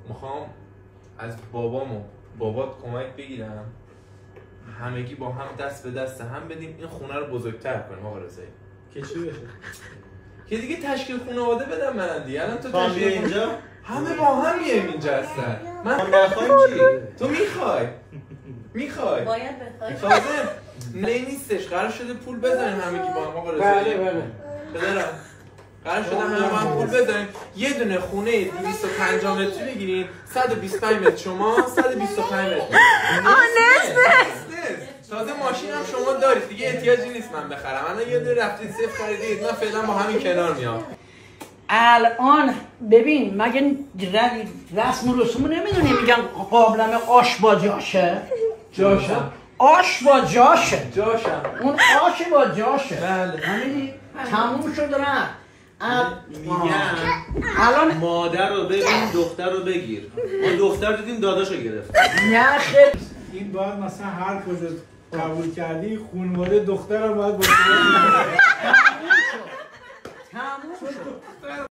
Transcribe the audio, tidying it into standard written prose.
میخوام از بابات کمک بگیرم همگی با هم دست به دست هم بدیم این خونه رو بزرگتر کنیم آقا رضایی. که چی بشه؟ که دیگه تشکیل خانواده بدم من دیگه. الان تو تشکیل اینجا همه با هم میایم اینجا هستن. من نخوایم چی؟ تو میخوای باید بخوای. تازه نیستش قرار شده پول بذاریم همگی با هم آقا رضایی. بله پدرم قرار شده همه با هم پول بذاریم یه دونه خونه 250 متری بگیریم 125 متر شما 125 متر تازه ماشین هم شما دارید دیگه احتیاجی نیست من بخرم. الان یه دونه رفتید صفر خریدید من فعلا با همین کنار میام. الان ببین مگه رسم و رسوم نمیدونی میگن قابلمه آش با جاشه؟ جاشم آش با جاشه. اون آش با جاشه. بله همینی تموم شد رفت. میگم الان مادر رو ببین دختر رو بگیر. ما دختر دیدیم داداشو گرفت. نه خیلی این باید مثلا هر کجا قبول کردی خانواده دختر رو باید باشه.